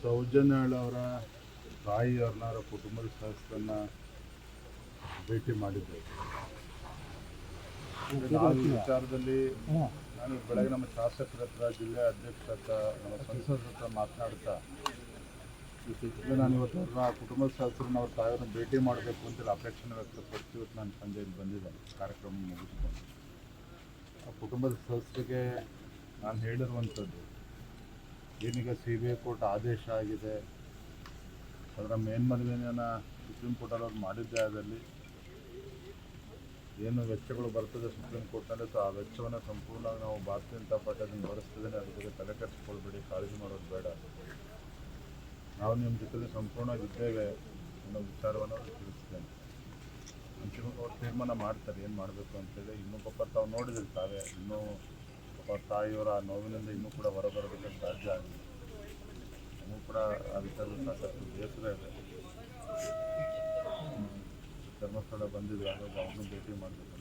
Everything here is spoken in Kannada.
ಸೌಜನ್ಯಾಳ್ ಅವರ ತಾಯಿಯವ್ರನ್ನ ಅವರ ಕುಟುಂಬದ ಸದಸ್ಯರನ್ನ ಭೇಟಿ ಮಾಡಿದ್ದೆ. ನಾವು ಈ ವಿಚಾರದಲ್ಲಿ ನಾನು ಬೆಳಗ್ಗೆ ನಮ್ಮ ಶಾಸಕರ ಹತ್ರ, ಜಿಲ್ಲೆಯ ಅಧ್ಯಕ್ಷರ ಹತ್ರ, ನಮ್ಮ ಸಂಸದರ ಹತ್ರ ಮಾತನಾಡ್ತಾ ನಾನು ಇವತ್ತು ಅವ್ರನ್ನ ಕುಟುಂಬದ ಸದಸ್ಯರನ್ನ ಅವ್ರ ತಾಯಿಯವ್ರನ್ನ ಭೇಟಿ ಮಾಡಬೇಕು ಅಂತೇಳಿ ಅಪೇಕ್ಷೆನ ವ್ಯಕ್ತಪಡಿಸಿ ಇವತ್ತು ನಾನು ಸಂಜೆ ಇಲ್ಲಿ ಬಂದಿದ್ದೇನೆ ಕಾರ್ಯಕ್ರಮ ಮುಗಿಸ್ಕೊಂಡು. ಆ ಕುಟುಂಬದ ಸದಸ್ಯರಿಗೆ ನಾನು ಹೇಳಿರುವಂಥದ್ದು, ಏನೀಗ CBI ಕೋರ್ಟ್ ಆದೇಶ ಆಗಿದೆ, ಅದರ ಮೇಲ್ಮನವಿಯನ್ನು ಸುಪ್ರೀಂ ಕೋರ್ಟಲ್ಲಿ ಅವ್ರು ಮಾಡಿದ್ದೇ ಆದಲ್ಲಿ ಏನು ವೆಚ್ಚಗಳು ಬರ್ತದೆ ಸುಪ್ರೀಂ ಕೋರ್ಟ್ನಲ್ಲಿ, ಸೊ ಆ ವೆಚ್ಚವನ್ನು ಸಂಪೂರ್ಣವಾಗಿ ನಾವು ಭಾರತೀಯ ಜನತಾ ಪಾರ್ಟಿ ಅದನ್ನು ಭರಿಸ್ತಿದ್ದೇನೆ. ಅದ್ರ ಬಗ್ಗೆ ತಲೆ ಕೆಡಿಸ್ಕೊಳ್ಬೇಡಿ, ಕಾಳಜಿ ಮಾಡೋದು ಬೇಡ, ನಾವು ನಿಮ್ಮ ಜೊತೆಲಿ ಸಂಪೂರ್ಣವಾಗಿ ಇದ್ದೇವೆ ಅನ್ನೋ ವಿಚಾರವನ್ನು ಅವ್ರಿಗೆ ತಿಳಿಸ್ತೇನೆ. ಅಂತಿಮವಾಗಿ ಅವ್ರು ತೀರ್ಮಾನ ಮಾಡ್ತಾರೆ ಏನು ಮಾಡಬೇಕು ಅಂತೇಳಿ. ಇನ್ನೂ ಪಾಪ ತಾವು ನೋಡಿದ್ರಿ ತಾವೇ, ಇನ್ನೂ ಪಾಪ ತಾಯಿಯವರ ಆ ನೋವಿನಿಂದ ಇನ್ನೂ ಕೂಡ ಹೊರಬರೋದಕ್ಕೆ ಸಾಧ್ಯ ಆಗಿಲ್ಲ. ನಮಗೂ ಕೂಡ ಆ ವಿಚಾರದಲ್ಲಿ ಸಾಕಷ್ಟು ಬೇಸರ ಇದೆ. ಧರ್ಮಸ್ಥಳ ಬಂದಿದ್ವಿ, ಹಾಗಾಗಿ ಅವ್ರನ್ನೂ ಭೇಟಿ ಮಾಡಬೇಕು.